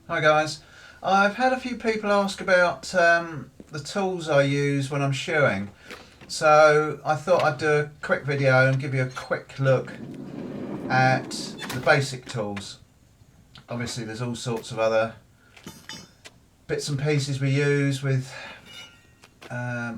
Hi guys, I've had a few people ask about the tools I use when I'm shoeing, so I thought I'd do a quick video and give you a quick look at the basic tools. Obviously there's all sorts of other bits and pieces we use with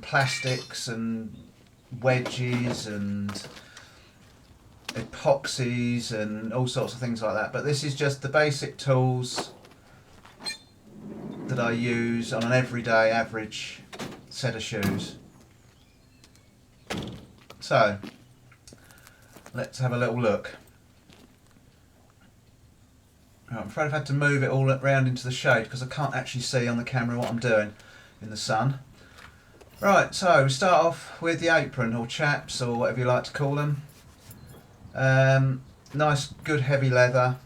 plastics and wedges and epoxies and all sorts of things like that, but this is just the basic tools that I use on an everyday average set of shoes. So let's have a little look. Right, I'm afraid I've had to move it all around into the shade because I can't actually see on the camera what I'm doing in the sun. Right, so we start off with the apron, or chaps, or whatever you like to call them. Nice good heavy leather,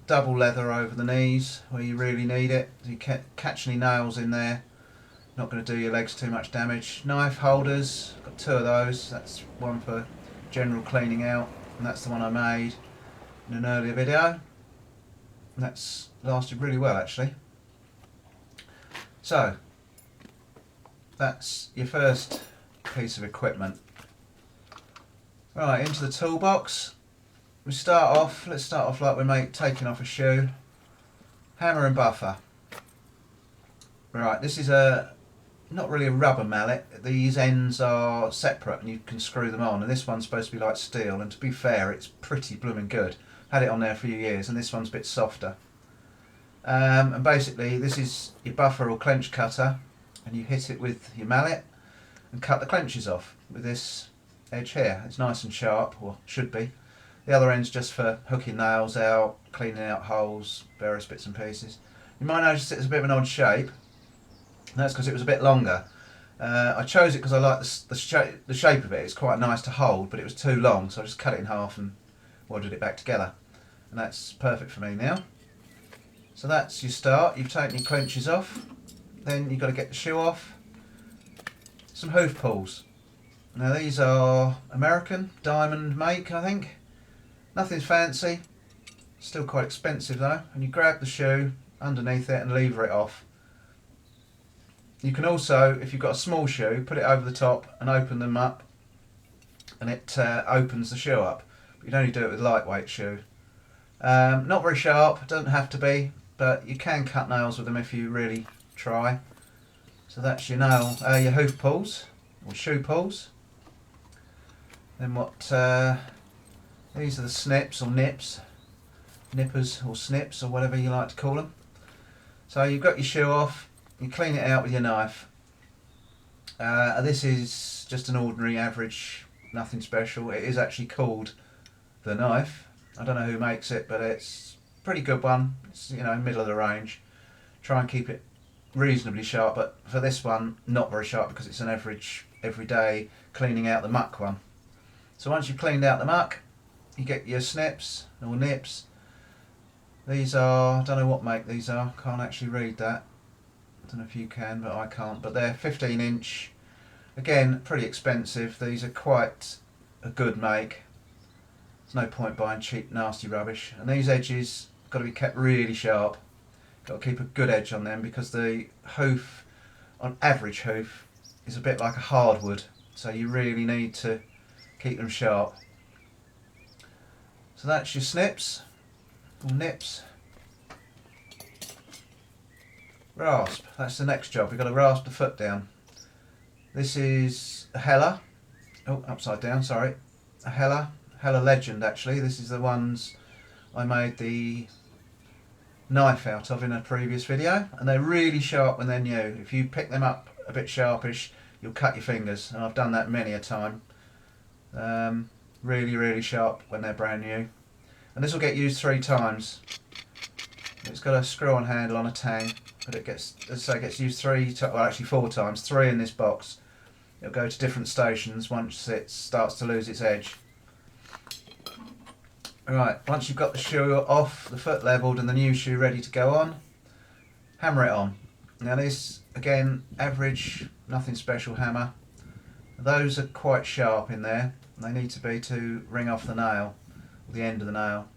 double leather over the knees where you really need it. You can't catch any nails in there, not going to do your legs too much damage. Knife holders, got two of those. That's one for general cleaning out, and that's the one I made in an earlier video, and that's lasted really well actually. So that's your first piece of equipment. Right, into the toolbox. Let's start off like we're taking off a shoe. Hammer and buffer. Right, this is not really a rubber mallet. These ends are separate and you can screw them on, and this one's supposed to be like steel, and to be fair it's pretty blooming good. Had it on there for a few years, and this one's a bit softer. And basically this is your buffer or clench cutter, and you hit it with your mallet and cut the clenches off with this edge here. It's nice and sharp, or should be. The other end's just for hooking nails out, cleaning out holes, various bits and pieces. You might notice it's a bit of an odd shape, and that's because it was a bit longer. I chose it because I like the shape of it. It's quite nice to hold, but it was too long, so I just cut it in half and welded it back together. And that's perfect for me now. So that's your start. You've taken your clenches off, then you've got to get the shoe off. Some hoof pulls. Now these are American, diamond make I think. Nothing's fancy, still quite expensive though, and you grab the shoe underneath it and lever it off. You can also, if you've got a small shoe, put it over the top and open them up, and it opens the shoe up. But you'd only do it with a lightweight shoe. Not very sharp, doesn't have to be, but you can cut nails with them if you really try. So that's your your hoof pulls, or shoe pulls. Then these are the snips or nips, nippers or snips or whatever you like to call them. So you've got your shoe off, you clean it out with your knife. This is just an ordinary average, nothing special. It is actually called the knife. I don't know who makes it, but it's a pretty good one. It's, you know, middle of the range. Try and keep it reasonably sharp, but for this one not very sharp because it's an average everyday cleaning out the muck one. So once you've cleaned out the muck, you get your snips or nips. These are, I don't know what make these are, can't actually read that. I don't know if you can, but I can't. But they're 15-inch. Again, pretty expensive. These are quite a good make. There's no point buying cheap, nasty rubbish. And these edges got to be kept really sharp. Got to keep a good edge on them because the hoof, on average hoof, is a bit like a hardwood. So you really need to keep them sharp. So that's your snips, or nips. Rasp, that's the next job. We've got to rasp the foot down. This is a Hella, oh upside down, sorry. A Hella Legend actually. This is the ones I made the knife out of in a previous video, and they're really sharp when they're new. If you pick them up a bit sharpish, you'll cut your fingers, and I've done that many a time. Really sharp when they're brand new, and this will get used 3 times. It's got a screw-on handle on a tang, but it gets, as I say, it gets used 4 times. 3 in this box. It'll go to different stations once it starts to lose its edge. Right, once you've got the shoe off, the foot levelled, and the new shoe ready to go on, hammer it on. Now this, again, average, nothing special hammer. Those are quite sharp in there. They need to be to ring off the nail, or the end of the nail.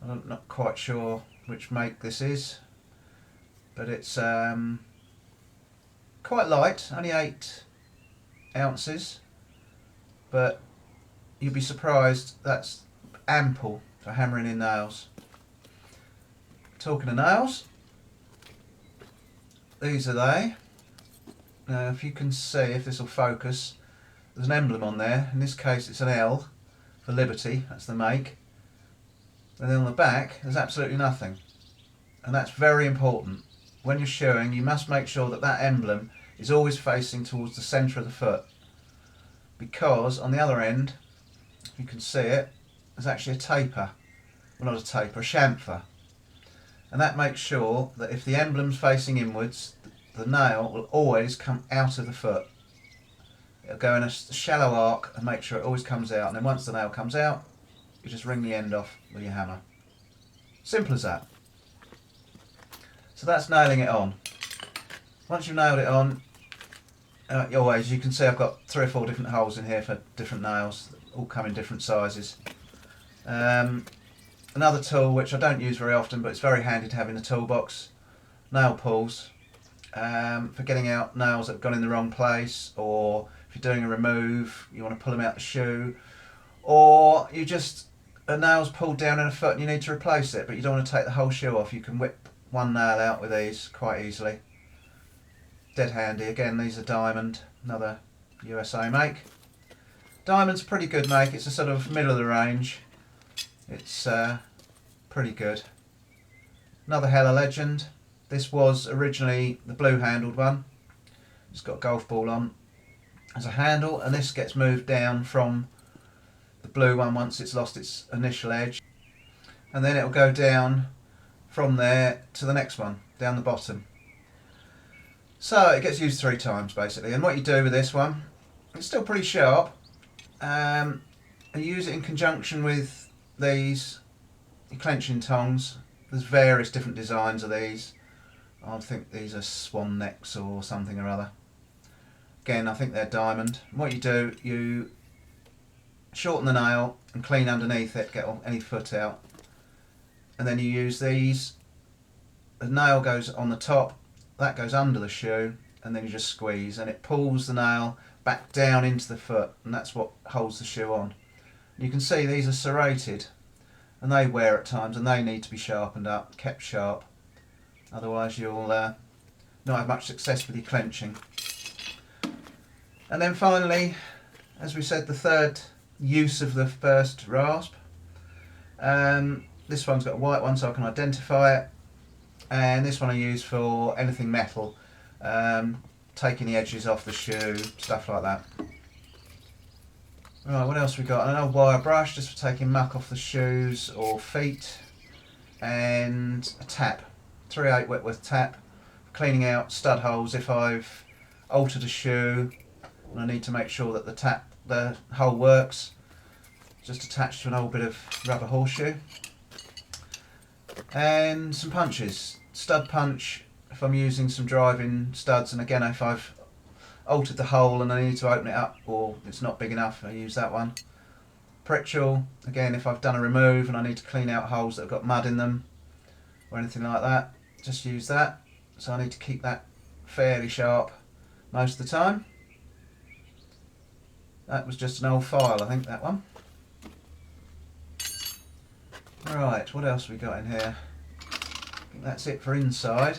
I'm not quite sure which make this is. but it's quite light, only 8 ounces, but you'd be surprised that's ample for hammering in nails. Talking of nails, these are they. Now if you can see, if this will focus, there's an emblem on there. In this case it's an L for Liberty, that's the make. And then on the back there's absolutely nothing. And that's very important. When you're shoeing, you must make sure that that emblem is always facing towards the centre of the foot. Because on the other end, if you can see it, there's actually a taper. Well, not a taper, a chamfer. And that makes sure that if the emblem's facing inwards, the nail will always come out of the foot. It'll go in a shallow arc and make sure it always comes out. And then once the nail comes out, you just wring the end off with your hammer. Simple as that. So that's nailing it on. Once you've nailed it on, always, you can see I've got 3 or 4 different holes in here for different nails, all come in different sizes. Another tool which I don't use very often, but it's very handy to have in the toolbox, nail pulls, for getting out nails that have gone in the wrong place, or if you're doing a remove, you want to pull them out the shoe, or you just, a nail's pulled down in a foot and you need to replace it, but you don't want to take the whole shoe off. You can whip one nail out with these quite easily. Dead handy. Again, these are Diamond, another USA make. Diamond's a pretty good make, it's a sort of middle of the range. It's pretty good. Another Hella Legend. This was originally the blue handled one. It's got a golf ball on as a handle, and this gets moved down from the blue one once it's lost its initial edge. And then it'll go down from there to the next one, down the bottom. So it gets used 3 times basically, and what you do with this one, it's still pretty sharp, and you use it in conjunction with these clenching tongs. There's various different designs of these. I think these are swan necks or something or other. Again, I think they're Diamond. And what you do, you shorten the nail and clean underneath it, get any foot out, and then you use these. The nail goes on the top, that goes under the shoe, and then you just squeeze and it pulls the nail back down into the foot, and that's what holds the shoe on. You can see these are serrated and they wear at times, and they need to be sharpened up, kept sharp, otherwise you'll not have much success with your clenching. And then finally, as we said, the third use of the first rasp. This one's got a white one so I can identify it, and this one I use for anything metal, taking the edges off the shoe, stuff like that. Right, what else we got? An old wire brush just for taking muck off the shoes or feet, and a tap, 3/8 Whitworth tap, cleaning out stud holes if I've altered a shoe and I need to make sure that the hole works. Just attached to an old bit of rubber horseshoe. And some punches, stud punch if I'm using some driving studs, and again if I've altered the hole and I need to open it up or it's not big enough, I use that one. Pritchel, again if I've done a remove and I need to clean out holes that have got mud in them or anything like that, just use that. So I need to keep that fairly sharp most of the time. That was just an old file, I think, that one. Right, what else have we got in here? I think that's it for inside.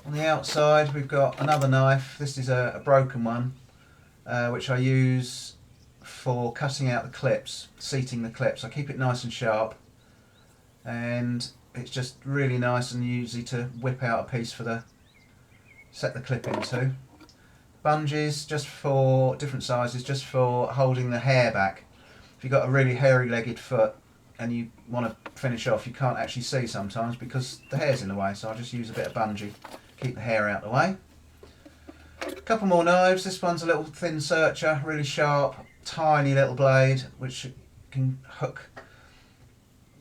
On the outside we've got another knife. This is a broken one, which I use for cutting out the clips, seating the clips. I keep it nice and sharp, and it's just really nice and easy to whip out a piece for the set the clip into. Bungees, just for different sizes, just for holding the hair back. If you've got a really hairy legged foot and you want to finish off, you can't actually see sometimes because the hair's in the way, so I just use a bit of bungee, keep the hair out of the way. A couple more knives. This one's a little thin searcher, really sharp, tiny little blade which can hook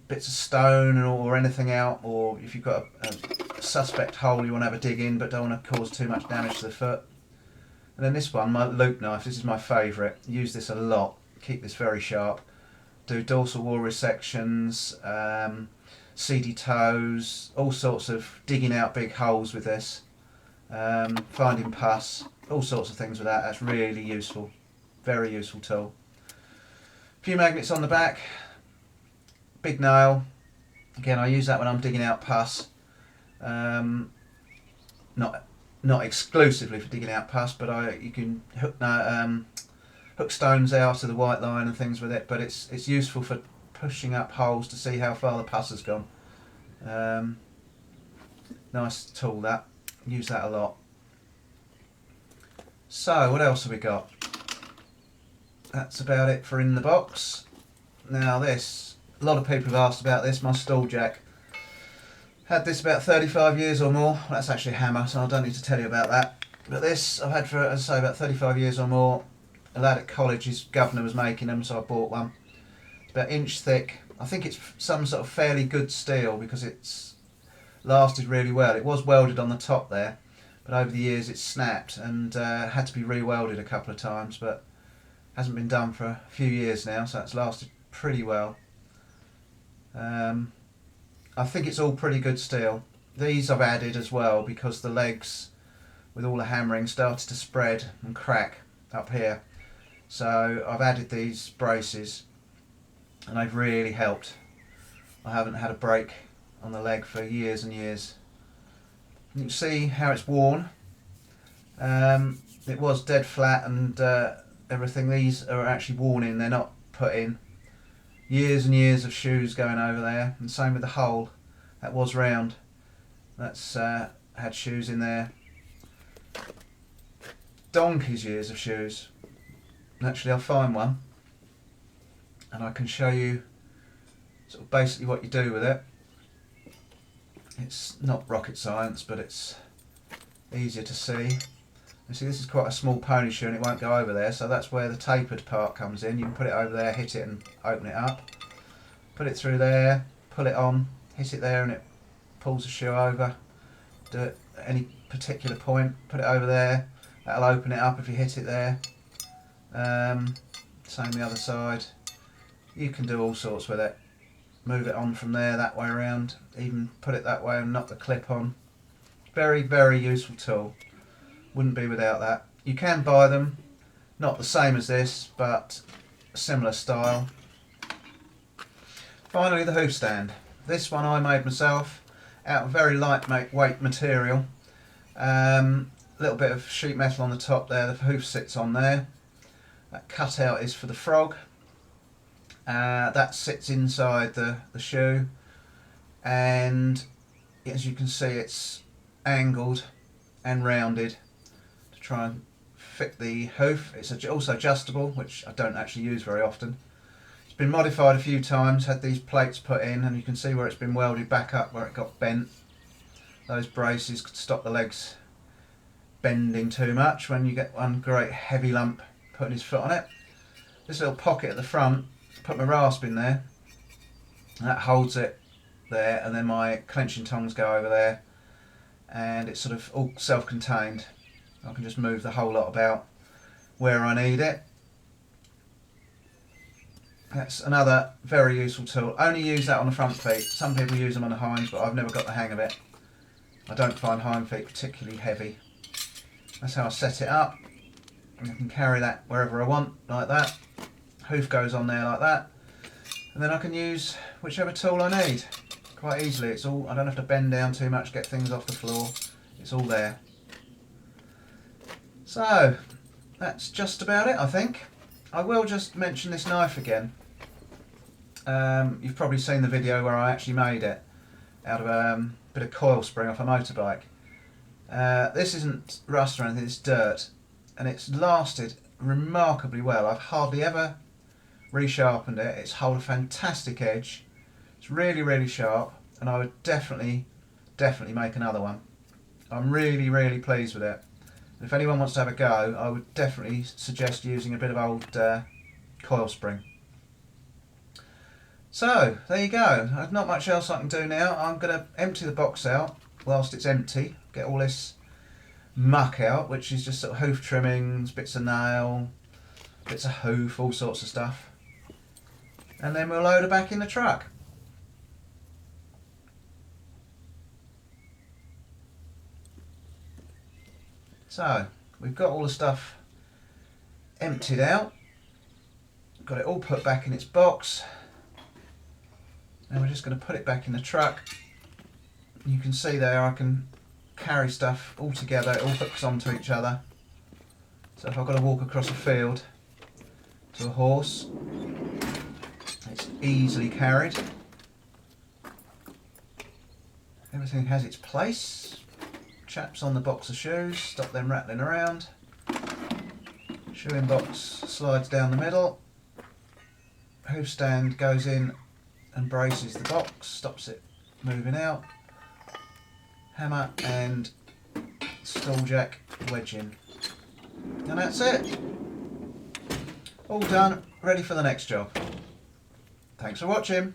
bits of stone or anything out, or if you've got a suspect hole you want to have a dig in but don't want to cause too much damage to the foot. And then this one, my loop knife, this is my favourite. Use this a lot, keep this very sharp. Do dorsal wall resections, seedy toes, all sorts of digging out big holes with this, finding pus, all sorts of things with that. That's really useful, very useful tool. A few magnets on the back, big nail. Again, I use that when I'm digging out pus. Not exclusively for digging out pus, but you can hook stones out of the white line and things with it. But it's useful for pushing up holes to see how far the pus has gone. Nice tool that. Use that a lot. So what else have we got? That's about it for in the box. Now this, a lot of people have asked about this, my stall jack. Had this about 35 years or more. That's actually a hammer, so I don't need to tell you about that. But this I've had for, as I say, about 35 years or more. A lad at college, his governor was making them, so I bought one. It's about an inch thick. I think it's some sort of fairly good steel because it's lasted really well. It was welded on the top there, but over the years it's snapped and had to be re-welded a couple of times, but hasn't been done for a few years now, so it's lasted pretty well. I think it's all pretty good steel. These I've added as well because the legs, with all the hammering, started to spread and crack up here. So I've added these braces and they've really helped. I haven't had a break on the leg for years and years. You can see how it's worn. It was dead flat and everything. These are actually worn in, they're not put in. Years and years of shoes going over there, and same with the hole. That was round. That's had shoes in there. Donkey's years of shoes. Actually, I'll find one and I can show you sort of basically what you do with it. It's not rocket science, but it's easier to see. You see, this is quite a small pony shoe and it won't go over there, so that's where the tapered part comes in. You can put it over there, hit it and open it up. Put it through there, pull it on, hit it there and it pulls the shoe over. Do it at any particular point, put it over there, that'll open it up if you hit it there. Same the other side. You can do all sorts with it. Move it on from there that way around, even put it that way and knock the clip on. Very, very useful tool. Wouldn't be without that. You can buy them, not the same as this, but a similar style. Finally, the hoof stand. This one I made myself out of very lightweight material. Little bit of sheet metal on the top there, the hoof sits on there. That cutout is for the frog. That sits inside the shoe, and as you can see it's angled and rounded to try and fit the hoof. It's also adjustable, which I don't actually use very often. It's been modified a few times, had these plates put in, and you can see where it's been welded back up where it got bent. Those braces could stop the legs bending too much when you get one great heavy lump putting his foot on it. This little pocket at the front, put my rasp in there, and that holds it there, and then my clenching tongs go over there, and it's sort of all self-contained. I can just move the whole lot about where I need it. That's another very useful tool. Only use that on the front feet. Some people use them on the hinds, but I've never got the hang of it. I don't find hind feet particularly heavy. That's how I set it up. And I can carry that wherever I want, like that. Hoof goes on there like that. And then I can use whichever tool I need quite easily. It's all, I don't have to bend down too much, get things off the floor. It's all there. So, that's just about it, I think. I will just mention this knife again. You've probably seen the video where I actually made it out of a bit of coil spring off a motorbike. This isn't rust or anything, it's dirt, and it's lasted remarkably well. I've hardly ever resharpened it. It's held a fantastic edge. It's really, really sharp, and I would definitely make another one. I'm really, really pleased with it. And if anyone wants to have a go, I would definitely suggest using a bit of old coil spring. So, there you go. I've not much else I can do now. I'm going to empty the box out whilst it's empty, get all this muck out, which is just sort of hoof trimmings, bits of nail, bits of hoof, all sorts of stuff. And then we'll load her back in the truck. So we've got all the stuff emptied out, got it all put back in its box. Now we're just going to put it back in the truck. You can see there I can carry stuff all together, it all hooks onto each other. So if I've got to walk across a field to a horse, it's easily carried. Everything has its place. Chaps on the box of shoes, stop them rattling around. Shoeing box slides down the middle. Hoof stand goes in and braces the box, stops it moving out. Hammer and stall jack wedge in. And that's it. All done, ready for the next job. Thanks for watching.